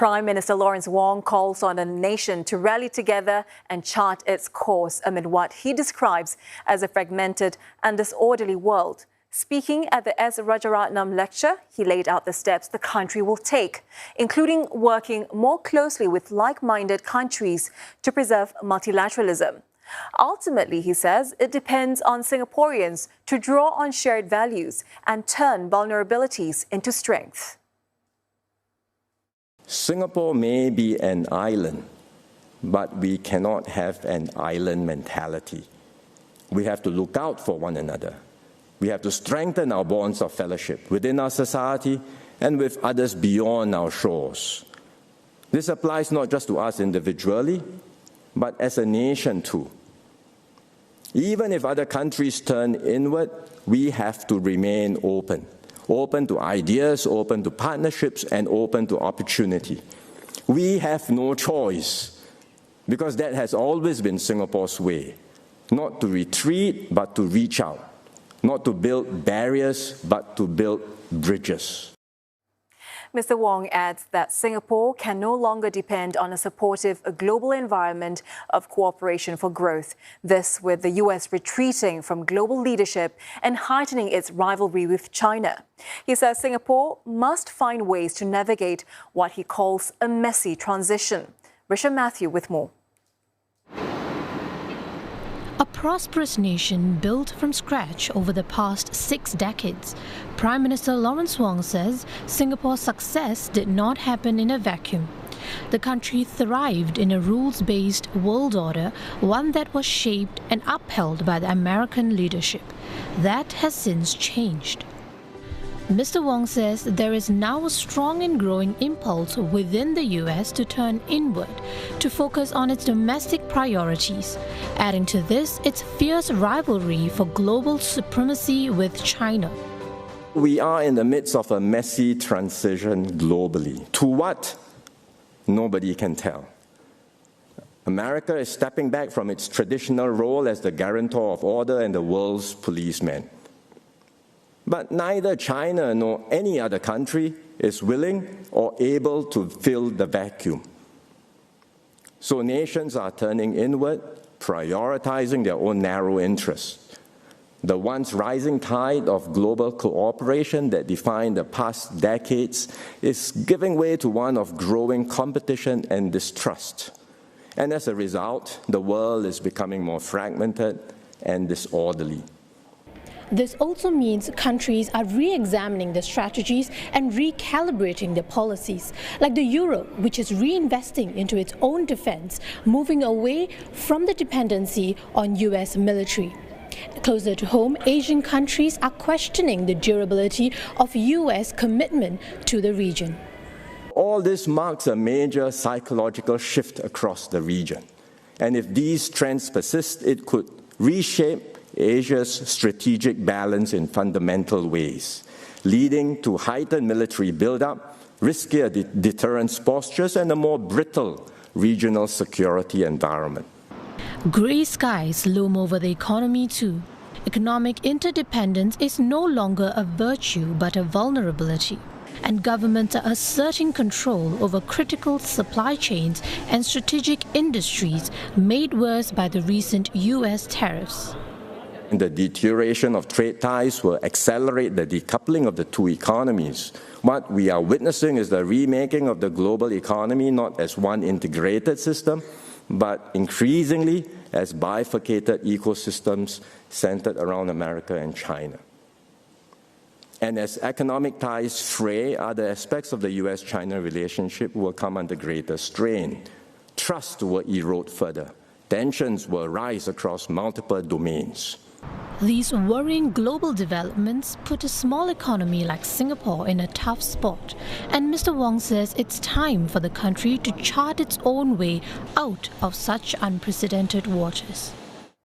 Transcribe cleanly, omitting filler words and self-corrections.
Prime Minister Lawrence Wong calls on the nation to rally together and chart its course amid what he describes as a fragmented and disorderly world. Speaking at the S Rajaratnam Lecture, he laid out the steps the country will take, including working more closely with like-minded countries to preserve multilateralism. Ultimately, he says, it depends on Singaporeans to draw on shared values and turn vulnerabilities into strength. Singapore may be an island, but we cannot have an island mentality. We have to look out for one another. We have to strengthen our bonds of fellowship within our society and with others beyond our shores. This applies not just to us individually, but as a nation too. Even if other countries turn inward, we have to remain open to ideas, open to partnerships, and open to opportunity. We have no choice, because that has always been Singapore's way, not to retreat, but to reach out. Not to build barriers, but to build bridges. Mr. Wong adds that Singapore can no longer depend on a supportive global environment of cooperation for growth. This with the US retreating from global leadership and heightening its rivalry with China. He says Singapore must find ways to navigate what he calls a messy transition. Richa Mathew with more. A prosperous nation built from scratch over the past 6 decades, Prime Minister Lawrence Wong says Singapore's success did not happen in a vacuum. The country thrived in a rules-based world order, one that was shaped and upheld by the American leadership. That has since changed. Mr. Wong says there is now a strong and growing impulse within the US to turn inward, to focus on its domestic priorities. Adding to this, its fierce rivalry for global supremacy with China. We are in the midst of a messy transition globally. To what? Nobody can tell. America is stepping back from its traditional role as the guarantor of order and the world's policeman. But neither China nor any other country is willing or able to fill the vacuum. So nations are turning inward, prioritizing their own narrow interests. The once rising tide of global cooperation that defined the past decades is giving way to one of growing competition and distrust. And as a result, the world is becoming more fragmented and disorderly. This also means countries are re-examining their strategies and recalibrating their policies, like the euro, which is reinvesting into its own defense, moving away from the dependency on US military. Closer to home, Asian countries are questioning the durability of US commitment to the region. All this marks a major psychological shift across the region. And if these trends persist, it could reshape Asia's strategic balance in fundamental ways, leading to heightened military buildup, riskier deterrence postures, and a more brittle regional security environment. Grey skies loom over the economy too. Economic interdependence is no longer a virtue but a vulnerability, and governments are asserting control over critical supply chains and strategic industries made worse by the recent US tariffs. The deterioration of trade ties will accelerate the decoupling of the two economies. What we are witnessing is the remaking of the global economy not as one integrated system, but increasingly as bifurcated ecosystems centered around America and China. And as economic ties fray, other aspects of the US-China relationship will come under greater strain. Trust will erode further. Tensions will rise across multiple domains. These worrying global developments put a small economy like Singapore in a tough spot, and Mr. Wong says it's time for the country to chart its own way out of such unprecedented waters.